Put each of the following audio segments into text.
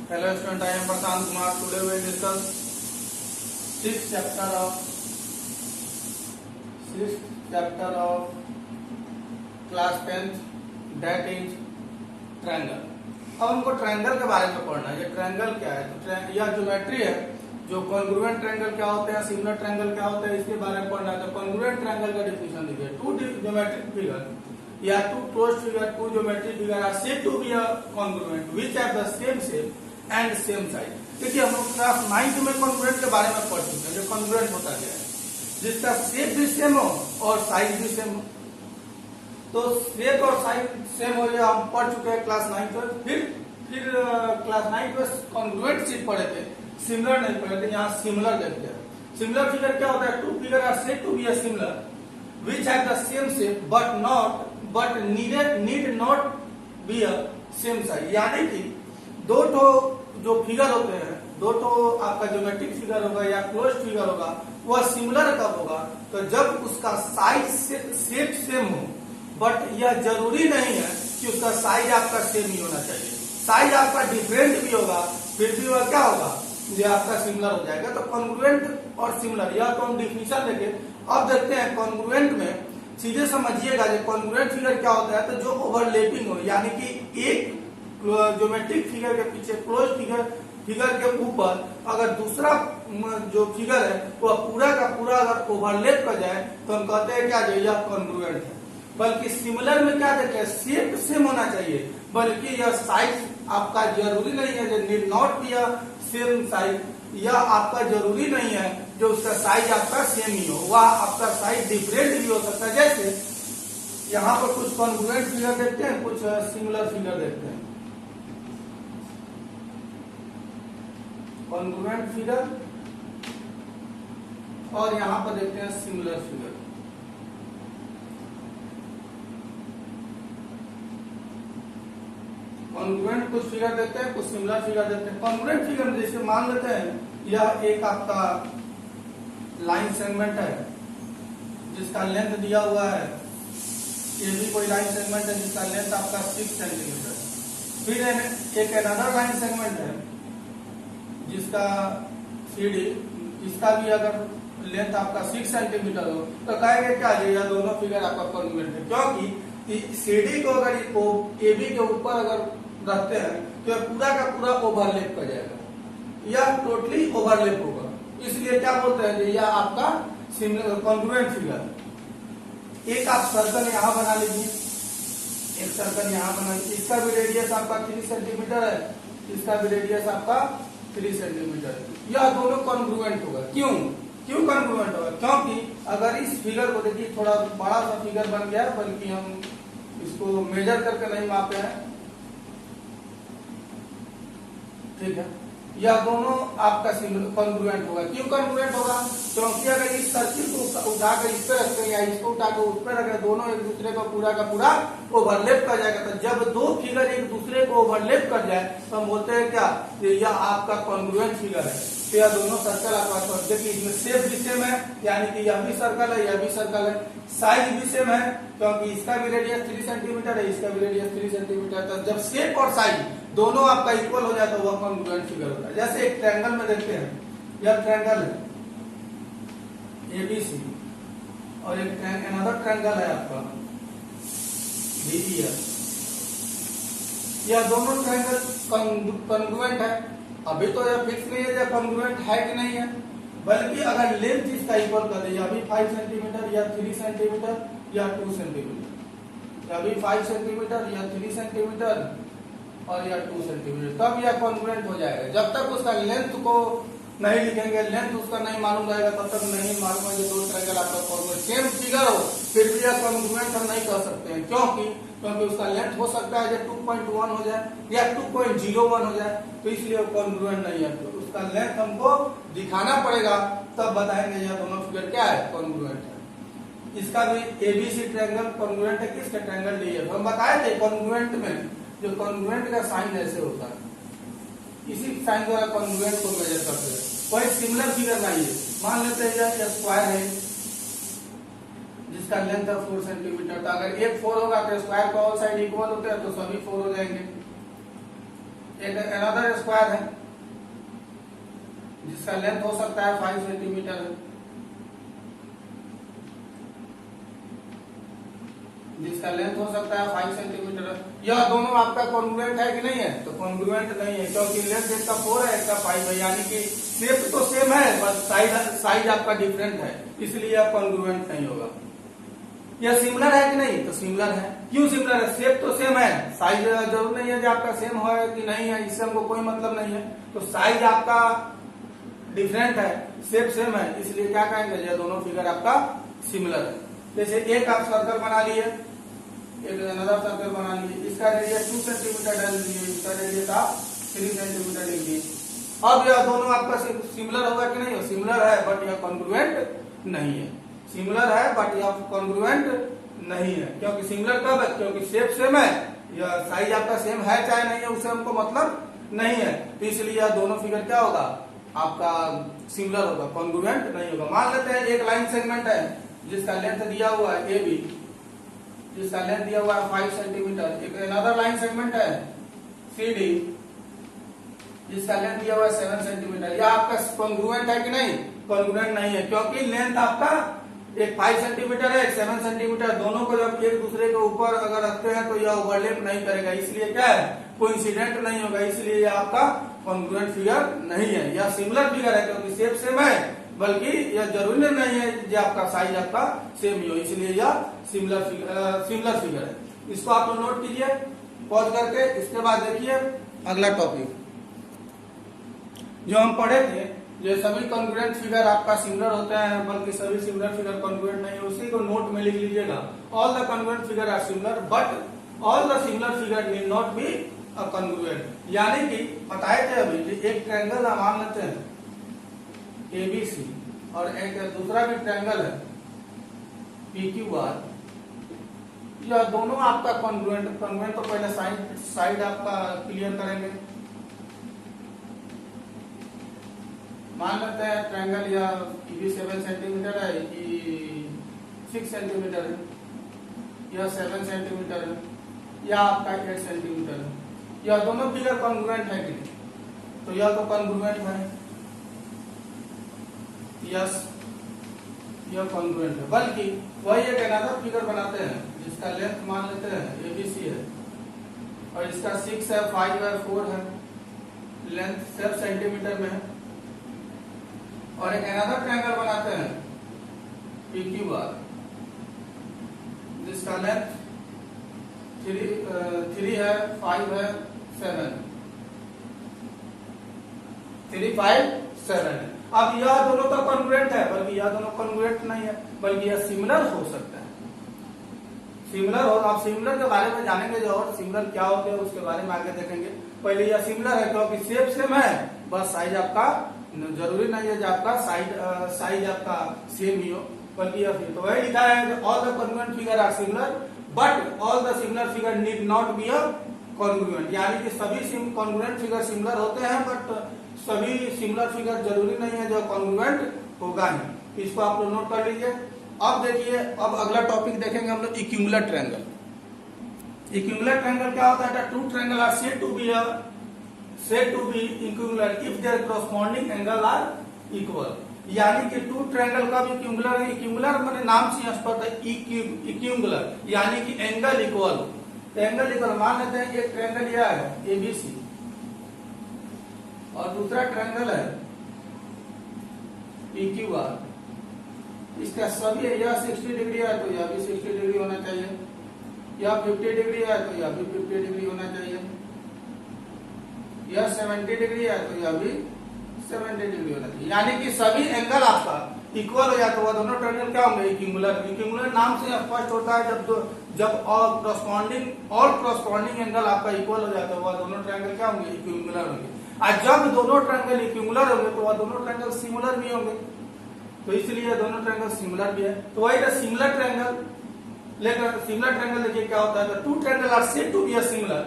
Hello student, I am Prashant Kumar. Today we will discuss sixth chapter of class 10th, that is triangle. अब हमको triangle के बारे में पढ़ना है। ये ट्रायंगल क्या है, तो यह ज्योमेट्री है। जो कॉन्ग्रुएंट ट्रायंगल क्या होते हैं, सिमिलर ट्रायंगल क्या होता है, इसके बारे में पढ़ना है। तो कॉन्ग्रुएंट ट्रायंगल का डेफिनेशन देखिए, टू ज्योमेट्रिक फिगर या two closed figure, two geometric figure are said to be a congruent which have the same shape and same side. देखिए हम लोग क्लास 9 में कॉन्ग्रुएंट के बारे में पढ़ चुके हैं। जो कॉन्ग्रुएंट होता क्या है, जिसका शेप भी सेम हो और साइज भी सेम हो। तो शेप और साइज सेम हो गया, हम पढ़ चुके हैं क्लास 9 में। फिर क्लास 9 में कॉन्ग्रुएंट चीज पढ़े थे, सिमिलर नहीं पढ़े थे। यहाँ सिमिलर देखते हैं। सिमिलर फिगर क्या होता है, two figure are said to be a similar which have the same shape but need not be a same size. यानी कि दो तो जो फिगर होते हैं, दो तो आपका ज्योमेट्रिक फिगर होगा या क्लोज्ड फिगर होगा, वह सिमिलर कब होगा, तो जब उसका साइज शेप सेम हो। बट यह जरूरी नहीं है कि उसका साइज आपका सेम ही होना चाहिए। साइज आपका डिफरेंट भी होगा, फिर भी वह क्या होगा, ये आपका सिमिलर हो जाएगा। तो कॉन्ग्रुएंट और सिमिलर, यह तो हम डिफिनेशन देखे। अब देखते हैं कॉन्ग्रुएंट में, सीधे समझिएगा जो कॉन्ग्रुएंट फिगर क्या होता है, तो जो ओवरलैपिंग हो, यानी कि एक ज्योमेट्रिक फिगर के पीछे क्लोज फिगर के ऊपर अगर दूसरा जो फिगर है वह पूरा का पूरा अगर ओवरलैप कर जाए तो हम कहते हैं क्या, जो यह कॉन्ग्रुएंट है। बल्कि सिमिलर में क्या देखते हैं, शेप सेम होना चाहिए, बल्कि यह साइज आपका जरूरी नहीं है, जो need not be a same size. यह आपका जरूरी नहीं है जो उसका साइज आपका सेम ही हो, वह आपका साइज डिफरेंट भी हो सकता है। जैसे यहाँ पर कुछ कॉन्ग्रुएंट फिगर देखते हैं, कुछ सिमिलर फिगर देखते हैं। कॉन्ग्रुएंट फिगर और यहाँ पर देखते हैं सिमिलर फिगर। कॉन्ग्रुएंट कुछ फिगर देते हैं, कुछ सिमिलर फिगर देते हैं। कॉन्ग्रुएंट फिगर में जैसे मान लेते हैं यह एक आपका लाइन सेगमेंट है जिसका लेंथ दिया हुआ है, ये भी कोई लाइन सेगमेंट है जिसका लेंथ आपका 6 सेंटीमीटर। फिर एक अनदर लाइन सेगमेंट है जिसका CD, इसका भी अगर लेंथ आपका 6 सेंटीमीटर हो तो कहेंगे क्या, यह दोनों फिगर आपका कॉन्ग्रुएंट है। क्योंकि CD को अगर AB के ऊपर अगर रखते हैं तो यह पूरा का पूरा ओवरलैप कर जाएगा, यह टोटली ओवरलैप होगा। इसलिए क्या बोलते हैं, यह आपका कॉन्ग्रुएंट फिगर। एक आप सर्कल यहाँ बना लीजिए, एक सर्कल यहाँ बना लीजिए, इसका भी रेडियस आपका 3 सेंटीमीटर है, इसका भी रेडियस आपका 3 सेंटीमीटर। यह दोनों कॉन्ग्रुएंट होगा। क्यों कॉन्ग्रुएंट होगा, क्योंकि अगर इस फिगर को देखिए, थोड़ा बड़ा सा फिगर बन गया है, बल्कि हम इसको मेजर करके नहीं मापे हैं, ठीक है। यह दोनों आपका कॉन्ग्रुएंट होगा। क्यों कॉन्ग्रुएंट होगा, क्योंकि अगर इस सर्किल को उठाकर इस पे रखते हैं या इसको उठाकर उस पे रखें, दोनों एक दूसरे को पूरा का पूरा ओवरलैप कर जाएगा। तो जब दो फिगर एक दूसरे को ओवरलैप कर जाए तो हम बोलते हैं क्या, यह आपका कॉन्ग्रुएंट फिगर है। तो यह दोनों सर्कल आपका, देखिए इसमें शेप भी सेम है, यानी कि यह भी सर्कल है, यह भी सर्कल है। साइज भी सेम है, क्योंकि इसका भी रेडियस 3 सेंटीमीटर है, इसका भी रेडियस 3 सेंटीमीटर। तो जब शेप और साइज दोनों आपका इक्वल हो जाए तो वह कॉन्ग्रुएंट फिगर होता है। जैसे एक ट्रायंगल में देखते हैं, यह ट्रायंगल है ABC और एक अनदर ट्रायंगल है आपका DEF। यह दोनों ट्रायंगल कॉन्ग्रुएंट है। अभी तो यह फिक्स नहीं है यह कॉन्ग्रुएंट है कि नहीं है, बल्कि अगर लेंथ इसका इक्वल कर दे, अभी 5 सेंटीमीटर या 3 सेंटीमीटर या 2 सेंटीमीटर, अभी 5 सेंटीमीटर या 3 सेंटीमीटर और या 2 सेंटीमीटर, तब यह कॉन्ग्रुएंट हो जाएगा। जब तक उसका लेंथ को नहीं लिखेंगे, लेंथ उसका नहीं मालूम रहेगा, तब तक नहीं मालूम है जो दो ट्रायंगल आपका कॉन्ग्रुएंट सेम फिगर हो, फिर भी यह कॉन्ग्रुएंट हम नहीं कह सकते हैं। क्योंकि उसका लेंथ हो सकता है जो 2.1 हो जाए या 2.01 हो जाए, तो इसलिए वो कॉन्ग्रुएंट नहीं है। तो उसका लेंथ हमको दिखाना पड़ेगा, तब बताएंगे यह दोनों फिगर क्या है, कॉन्ग्रुएंट है। इसका भी ABC ट्रायंगल कॉन्ग्रुएंट है किसका, ट्रायंगल DEF। हम बताए थे कॉन्ग्रुएंट में जो कॉन्ग्रुएंट का साइन ऐसे होता है, इसी साइन द्वारा कॉन्ग्रुएंट को मेजर करते हैं। कोई सिमिलर फिगर नहीं है। मान लेते हैं यह स्क्वायर है जिसका लेंथ है 4 सेंटीमीटर। तो अगर एक 4 होगा तो स्क्वायर का ऑल साइड इक्वल होता है, तो सभी 4 हो जाएंगे। एक अनदर स्क्वायर है जिसका लेंथ हो सकता है 5 सेंटीमीटर, जिसका लेंथ हो सकता है 5 सेंटीमीटर। यह दोनों आपका कॉन्ग्रुएंट है कि नहीं है? तो कॉन्ग्रुएंट नहीं है, क्योंकि लेंथ एक का 4 है, एक का 5 है, यानी कि शेप तो सेम है बस साइज आपका डिफरेंट है, इसलिए यह कॉन्ग्रुएंट नहीं होगा। यह सिमिलर है कि नहीं? तो सिमिलर है। क्यों सिमिलर है? शेप तो सेम है, साइज जरूर नहीं है कि आपका सेम हो कि नहीं है, इससे हमको कोई मतलब नहीं है। तो साइज आपका डिफरेंट है, शेप सेम है, इसलिए क्या कहेंगे? ये दोनों फिगर आपका सिमिलर है। जैसे एक आप सर्कल बना लिए, एक अनदर सर्कल बना लिए, इसका रेडियस 2 सेंटीमीटर डाल दिए, इसका रेडियस आप 3 सेंटीमीटर लिख दिए। अब यह दोनों आपका सिमिलर होगा कि नहीं हो? सिमिलर है बट यह कॉन्ग्रुएंट नहीं है। सिमिलर है बट यह कॉन्ग्रुएंट नहीं है। क्योंकि सिमिलर कब है? क्योंकि शेप सेम है, यह साइज आपका सेम है चाहे नहीं है, उससे हमको मतलब नहीं है, तो इसलिए यह दोनों फिगर क्या होगा? आपका सिमिलर होगा, कॉन्ग्रुएंट नहीं होगा। मान लेते हैं एक लाइन सेगमेंट है जिसका लेंथ दिया हुआ है AB, जिसका लेंथ दिया हुआ है 5 सेंटीमीटर। एक अनदर लाइन सेगमेंट है CD, जिसका लेंथ दिया हुआ है 7 सेंटीमीटर। यह आपका कॉन्ग्रुएंट है कि नहीं? कॉन्ग्रुएंट नहीं है, क्योंकि लेंथ आपका एक 5 सेंटीमीटर है, एक 7 सेंटीमीटर, दोनों को जब एक दूसरे के ऊपर अगर रखते हैं तो यह ओवरलैप नहीं करेगा, इसलिए क्या है? कोइंसिडेंट नहीं होगा, इसलिए यह आपका कॉन्ग्रुएंट फिगर नहीं है। यह सिमिलर फिगर है क्योंकि शेप सेम है, बल्कि यह जरूरी नहीं है कि आपका साइज आपका सेम ही हो, इसलिए यह सिमिलर फिगर है। इसको आप लोग नोट कीजिए पॉज करके। इसके बाद देखिए अगला टॉपिक जो हम पढ़े थे, जो सभी कॉन्ग्रुएंट फिगर आपका सिमिलर होते हैं, बल्कि सभी सिमिलर फिगर कॉन्ग्रुएंट नहीं है, उसी को नोट में लिख लीजिएगा। All the congruent figure are similar but all the similar figure need not be a congruent. यानी कि बताए थे अभी, एक ट्रायंगल मान लेते हैं ABC और एक दूसरा भी ट्रायंगल है PQR, यह दोनों आपका कॉन्ग्रुएंट तो पहले साइड आपका क्लियर करेंगे। मान लेते हैं ट्रायंगल या ये 7 सेंटीमीटर है, ये 6 सेंटीमीटर है, यह 7 सेंटीमीटर है, यह आपका 8 सेंटीमीटर है। यह दोनों फिगर कॉन्ग्रुएंट है कि नहीं? तो यह तो कॉन्ग्रुएंट है, यस यह कॉन्ग्रुएंट है। बल्कि वही एक अनदर फिगर बनाते हैं जिसका लेंथ मान लेते हैं ABC है और इसका 6 है, 5 है, 4 है, लेंथ 7 सेंटीमीटर में है। और एक अनदर ट्रायंगल बनाते हैं PQR जिसका लेंथ 3 है, 5 है, 7, 3, 5, 7 है। अब यह दोनों तो कॉन्ग्रुएंट है, बल्कि यह दोनों कॉन्ग्रुएंट नहीं है, बल्कि यह सिमिलर हो सकता है। सिमिलर हो, आप सिमिलर के बारे में जानेंगे जो, और सिमिलर क्या होते हैं उसके बारे में आगे देखेंगे। पहले यह सिमिलर है क्योंकि शेप सेम है, बस साइज आपका जरूरी नहीं है कि आपका साइज आपका सेम ही हो, बल्कि यह तो वही लिखा है all the congruent figure are similar but all the similar figure need not be a congruent. यानी कि सभी कॉन्ग्रुएंट फिगर सिमिलर होते हैं बट सभी सिमिलर फिगर जरूरी नहीं है जो कॉन्ग्रुएंट होगा ही। इसको आप लोग नोट कर लीजिए। अब देखिए, अब अगला टॉपिक देखेंगे हम लोग इक्विमुलर ट्रायंगल। इक्विमुलर ट्रायंगल क्या होता है? Two triangle are said to be equimular if their corresponding angle are equal। यानी कि टू ट्रायंगल का भी इक्विमुलर है। इक्विमुलर मैंने नाम से स्पष्ट है, इक्विमुलर यानी कि एंगल इक्वल। एंगल इक्वल मान लेते हैं एक ट्रायंगल यह है ABC और दूसरा ट्रायंगल है PQR। इसका सभी यह 60 डिग्री है तो यह भी 60 डिग्री होना चाहिए, यह 50 डिग्री है तो यह भी 50 डिग्री होना चाहिए, यह 70 डिग्री है तो यह भी 70 डिग्री होना चाहिए। यानी कि सभी एंगल आपका इक्वल हो जाए तो वह दोनों ट्रायंगल क्या होंगे? इक्विमुलर। इक्विमुलर नाम से स्पष्ट होता है जब ऑल करस्पॉन्डिंग एंगल आपका इक्वल हो जाता है वह दोनों ट्रायंगल क्या होंगे? इक्विमुलर होंगे। और जब दोनों ट्रायंगल इक्विमुलर होंगे तो वह दोनों ट्रायंगल सिमिलर भी होंगे, तो इसलिए दोनों ट्रायंगल सिमिलर भी है। तो वही था सिमिलर ट्रायंगल। लेकिन सिमिलर ट्रायंगल देखिए क्या होता है, two triangle are said to be similar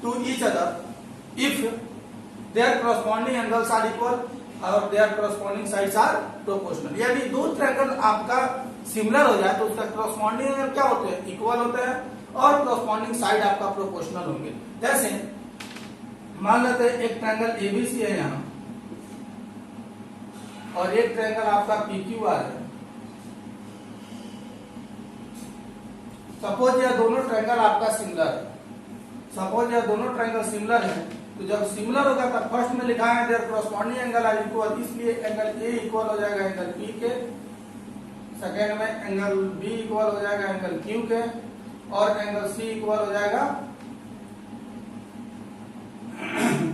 to each other if their corresponding angles are equal और their corresponding sides are proportional. यदि दो ट्रायंगल आपका सिमिलर हो जाए तो उसका करस्पॉन्डिंग एंगल क्या होते हैं? इक्वल होते हैं और करस्पॉन्डिंग साइड आपका प्रोपोर्शनल होंगे। जैसे मान लेते हैं एक ट्रायंगल एबीसी है यहाँ और एक ट्रायंगल आपका पीक्यूआर है। सपोज यह दोनों ट्रायंगल आपका सिमिलर है। सपोज यह दोनों ट्रायंगल सिमिलर है, तो जब सिमिलर होगा तब फर्स्ट में लिखा है there corresponding angle are equal, इसलिए एंगल ए इक्वल हो जाएगा एंगल पी के। सेकेंड में एंगल बी इक्वल हो जाएगा एंगल क्यू के और एंगल सी इक्वल हो जाएगा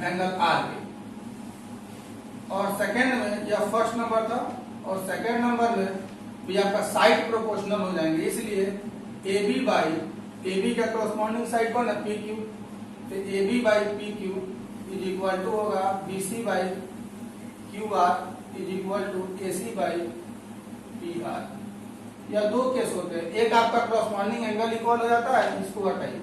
एंगल आर के। और सेकेंड में यह फर्स्ट नंबर था और सेकेंड नंबर में भी आपका साइड प्रोपोर्शनल हो जाएंगे, इसलिए A B by A B का कॉरस्पॉन्डिंग साइड कौन है, पी क्यू। तो A B by P Q is equal to होगा B C by Q R is equal to A C by P R. या दो केस होते हैं, एक आपका कॉरस्पॉन्डिंग एंगल इक्वल हो जाता है, इसको हटाइए,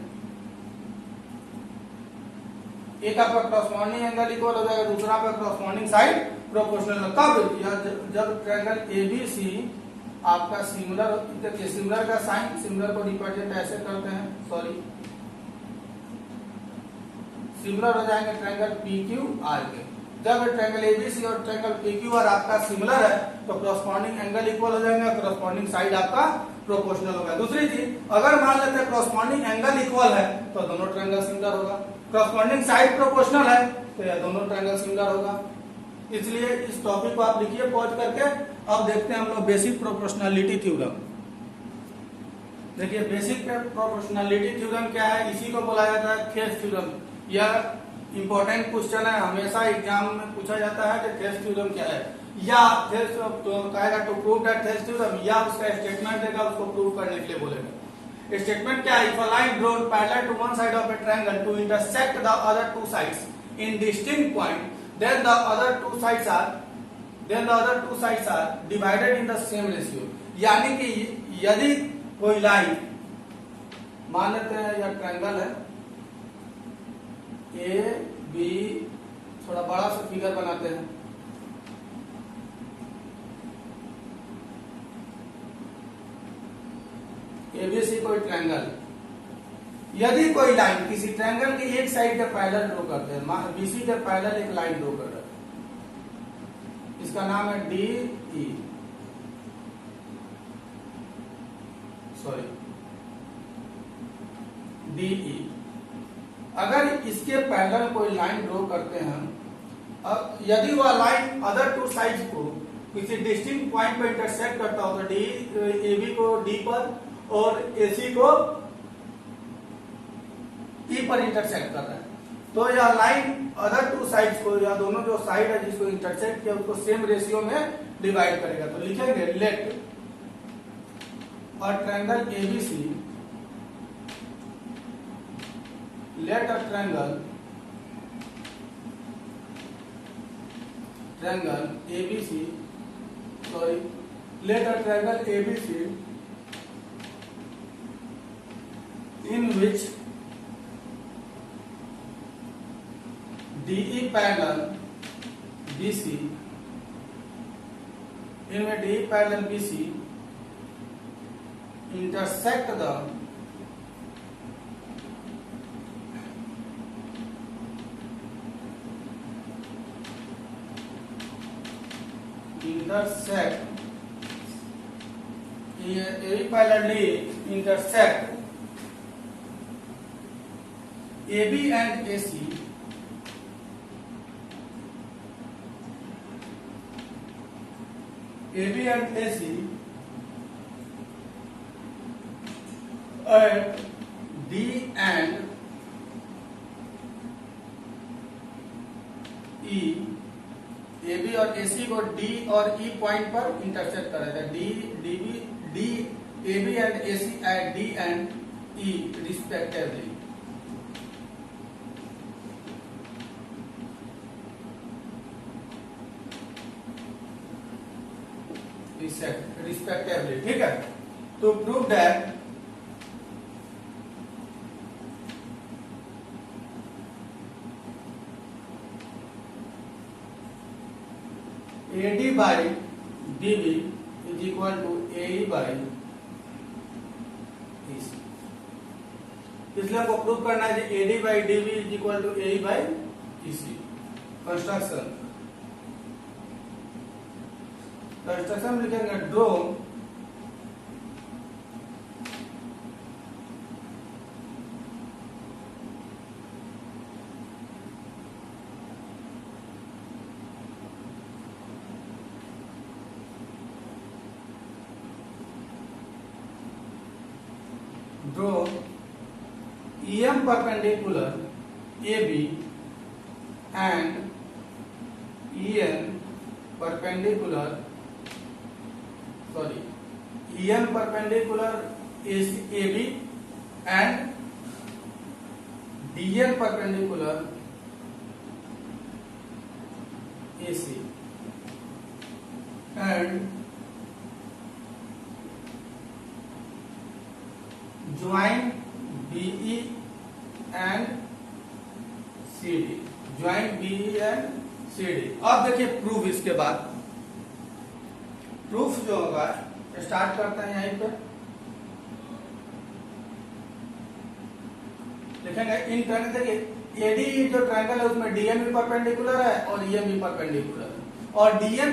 एक आपका कॉरस्पॉन्डिंग एंगल इक्वल हो जाएगा, दूसरा आपका कॉरस्पॉन्डिंग साइड प्रोपोर्शनल। कब, जब ट्रायंगल एबीसी आपका सिमिलर का साइन, सिमिलर को रिप्रेजेंट ऐसे करते हैं, सॉरी सिमिलर हो जाएंगे ट्रायंगल पी क्यू आर के। जब ट्रायंगल एबीसी और ट्रायंगल पी क्यू आर आपका सिमिलर है तो कॉरस्पॉन्डिंग एंगल इक्वल हो जाएंगे, कॉरस्पॉन्डिंग साइड आपका प्रोपोर्शनल होगा। दूसरी चीज, अगर मान लेते हैं कॉरस्पॉन्डिंग एंगल इक्वल है तो दोनों ट्रायंगल सिमिलर होगा, कॉरस्पॉन्डिंग साइड प्रोपोर्शनल है तो यह दोनों ट्रायंगल सिमिलर होगा। इसलिए इस टॉपिक को आप लिखिए पॉज करके। अब देखते हैं हम लोग बेसिक प्रोपोर्शनलिटी थ्योरम। देखिए बेसिक प्रोपोर्शनलिटी थ्योरम क्या है, इसी को बोला जाता है थेल्स थ्योरम। यह इंपॉर्टेंट क्वेश्चन है, हमेशा एग्जाम में पूछा जाता है कि थेल्स थ्योरम क्या है, या थेल्स तो कहेगा to prove that Thales theorem, या उसका स्टेटमेंट देगा, उसको प्रूव करने के लिए बोलेगा। स्टेटमेंट क्या है, if a line drawn parallel to one side of a triangle to intersect the other two sides in distinct point, then the other two sides are divided in the same ratio। यानी कि यदि कोई line, मान लेते हैं यह triangle है A B, थोड़ा बड़ा सा फिगर बनाते हैं, एबीसी कोई ट्रायंगल, यदि कोई लाइन किसी ट्रायंगल की एक साइड के पैरेलल ड्रॉ करते हैं, बीसी के पैरेलल एक लाइन ड्रॉ कर रहे हैं, इसका नाम है D E, sorry D E. अगर इसके पैरेलल कोई लाइन ड्रॉ करते हैं, अब यदि वह लाइन अदर टू साइड्स को किसी डिस्टिंक्ट पॉइंट पर इंटरसेक्ट करता हो तो डी ए बी को डी पर और ए सी को ई पर इंटरसेक्ट कर रहा है, तो यह लाइन अदर टू साइड्स को, या दोनों जो साइड है जिसको इंटरसेक्ट किया उसको सेम रेशियो में डिवाइड करेगा। तो लिखेंगे let a triangle ABC, let a triangle ABC, sorry let a triangle ABC in which DE parallel BC, in which DE parallel BC intersect the intersect AB and AC at D and E, AB और AC को D और E point पर intersect करा जाए, D AB and AC at D and E respectively। respectively, ठीक है। तो prove that AD by DB is equal to AE by EC। इसलिए हमको प्रूव करना है कि AD by DB is equal to AE by इसी कंस्ट्रक्शन कंस्ट्रक्शन लिखेंगे draw draw EM perpendicular AB and EN perpendicular EN perpendicular is AB and DN perpendicular AC and join BE and CD joint BE and CD। अब देखिए proof, इसके बाद proof जो होगा start करते हैं यहीं पे लिखेंगे इन ट्रायंगल। देखिए AD जो ट्रायंगल है उसमें DN भी परपेंडिकुलर है और EM भी परपेंडिकुलर है और EM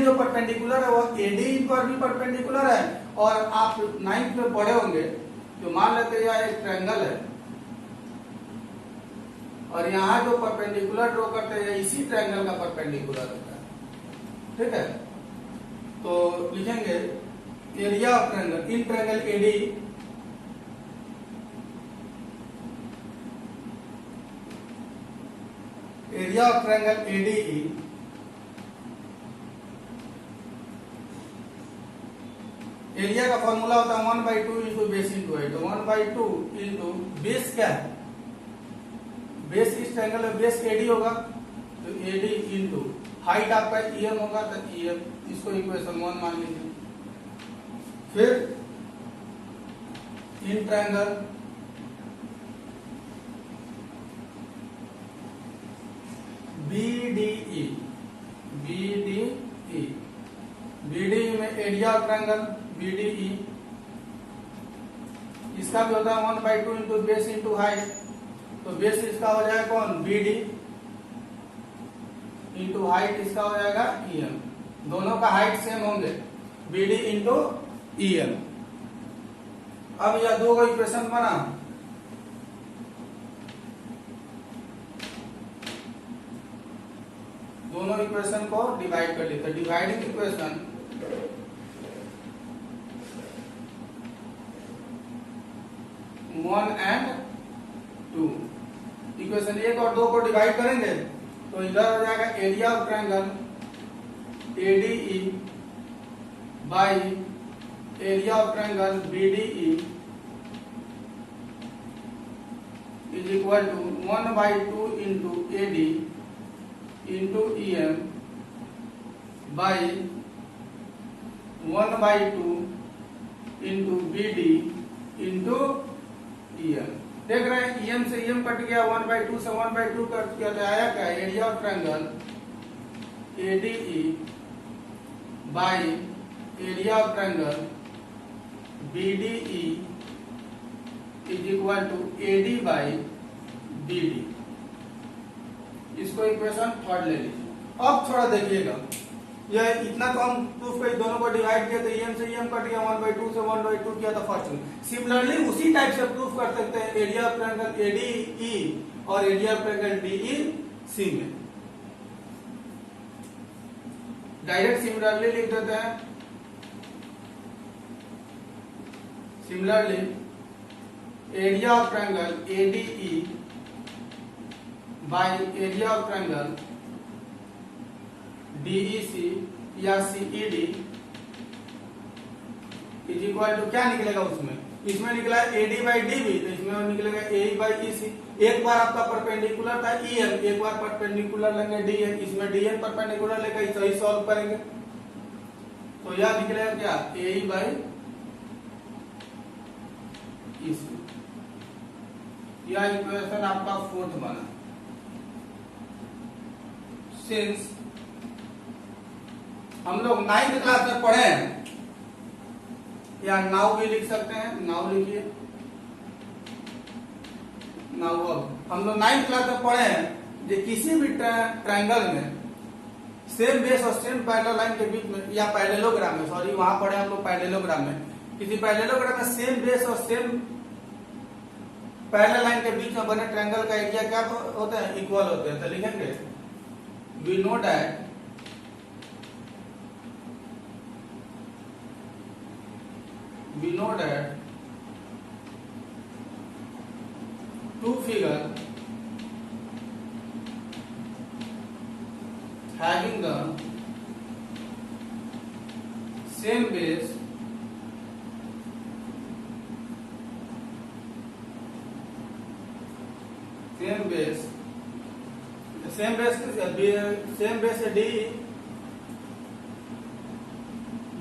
जो परपेंडिकुलर है वो AD पर भी परपेंडिकुलर है। और आप 9th में पढ़े होंगे तो मान लेते हैं यह एक ट्रायंगल है और यहाँ जो परपेंडिकुलर ड्रॉ करते हैं इसी ट्रायंगल का परपेंडिकुलर होता है। ठीक है, तो लिखेंगे area of triangle in triangle AD area of triangle ADE area का फॉर्मूला होता है 1/2 into base into height. 1/2 into base क्या है, बेस इस ट्रायंगल में बेस AD होगा तो AD इंटू हाइट आपका EM होगा तो EM, इसको इक्वेशन 1 मान लीजिए। फिर इन ट्रायंगल BDE BDE में एरिया ऑफ ट्रायंगल BDE इसका भी होता है 1/2 इंटू बेस इंटू हाइट। तो बेस इसका हो जाएगा कौन BD इंटू हाइट इसका हो जाएगा EM। दोनों का हाइट सेम होंगे BD इंटू EM। अब यह दो इक्वेशन बना, दोनों इक्वेशन को डिवाइड कर लेते हैं। Dividing equation one and two, equation 1 और 2 को डिवाइड करेंगे तो इधर हो जाएगा area of triangle ADE by area of triangle BDE is equal to 1/2 into AD into EM by 1/2 into BD into EM। देख रहे हैं EM से EM कट गया, 1/2 से 1/2 कट गया, तो आया क्या area of triangle ADE by area of triangle BDE is equal to AD by BD। इसको इक्वेशन 3 ले लीजिए। अब थोड़ा देखिएगा, यह इतना तो हम प्रूफ कर दोनों को डिवाइड किया तो EM से EM कट गया, 1/2 से 1/2 किया था फर्स्ट में। सिमिलरली उसी टाइप से प्रूफ कर सकते हैं एरिया ऑफ ट्रायंगल ADE और एरिया ऑफ ट्रायंगल DEC में। डायरेक्ट सिमिलरली लिख देते हैं। Similarly area of triangle ADE by area of triangle DEC या CED इज इक्वल टू क्या निकलेगा उसमें, इसमें निकला AD बाई DB तो इसमें निकलेगा AE बाई EC। एक बार आपका परपेंडिकुलर था EM, एक बार परपेंडिकुलर लेंगे DN, इसमें DN परपेंडिकुलर लेकर सही सॉल्व करेंगे तो यह निकलेगा क्या AE बाई EC। यह इक्वेशन आपका 4th बना। सिंस हम लोग 9th क्लास में पढ़े हैं, या नाउ भी लिख सकते हैं, नाउ लिखिए नाउ। अब हम लोग 9th क्लास में पढ़े हैं जो किसी भी ट्रायंगल में सेम बेस और सेम पैरेलल लाइन के बीच में, या पैरेललोग्राम में, सॉरी वहां पढ़े हम लोग पैरेललोग्राम में, किसी पैरेललोग्राम में सेम बेस और सेम पैरेलल लाइन के बीच में बने ट्रायंगल का एरिया क्या होता है? इक्वल होते हैं। तो लिखेंगे we know that two figure having the same base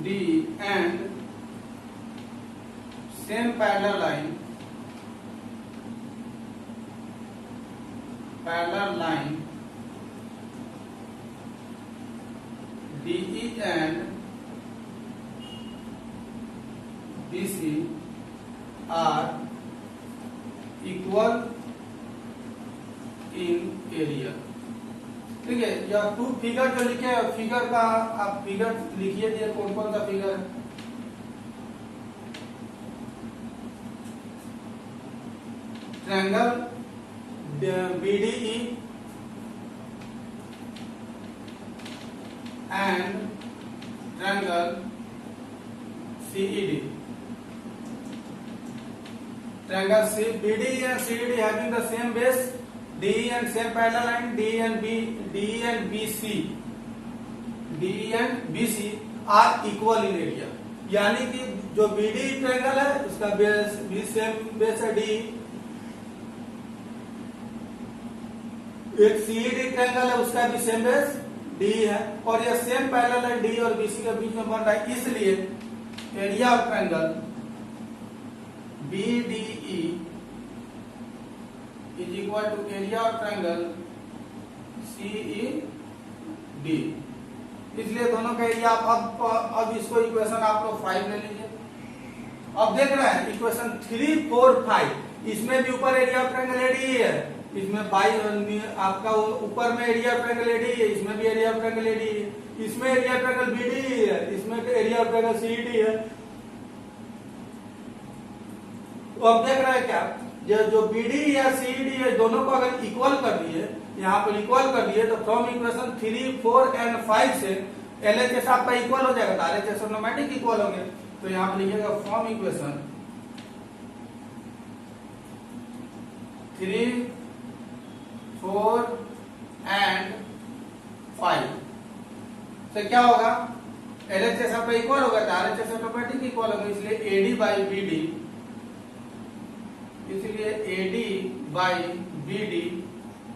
D and same parallel line DE and BC are equal in area। ठीक है, या टू फिगर जो लिखे, फिगर का आप फिगर लिखिए दिए, कौन कौन सा फिगर है? Triangle BDE and triangle CED। Triangle BDE and CED having the same base, DE and same parallel line, DE and BC are equal in area। यानी कि जो BDE ट्रायंगल है उसका बेस भी सेम बेस है DE, एक CED triangle है उसका भी सेम बेस D है, और यह सेम पैरेलल है D और BC के बीच में बन रहा है, इसलिए area of triangle BDE is equal to area of triangle CED। इसलिए दोनों का एरिया अब इसको इक्वेशन आप लोग 5 ले लीजिए। अब देख रहे हैं इक्वेशन 3, 4, 5, इसमें भी ऊपर एरिया ऑफ ट्रायंगल ADE है, इसमें आपका ऊपर में एरिया ऑफ ट्रायंगल ADE है, इसमें भी एरिया ऑफ ट्रायंगल ADE है, इसमें एरिया ऑफ ट्रायंगल BDE है, इसमें एरिया ऑफ ट्रायंगल CED है। तो अब देख रहे हैं क्या, जो BDE या CED है दोनों को अगर इक्वल कर दिए, यहाँ पर इक्वल कर दिए, तो फ्रॉम इक्वेशन 3, 4 एंड 5 से LHS आपका इक्वल हो जाएगा, तो RHS ऑटोमेटिक इक्वल हो गया। तो यहाँ पर लिखिएगा फ्रॉम इक्वेशन 3, 4 एंड 5 से क्या होगा? LHS आपका इक्वल होगा, तो RHS ऑटोमेटिक इक्वल होगा, इसलिए AD बाई BD, इसलिए AD by BD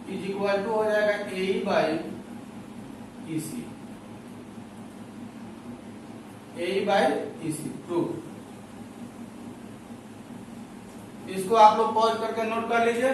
is equal to हो जाएगा AE by EC, AE by EC। Proof. इसको आप लोग पॉज करके नोट कर लीजिए।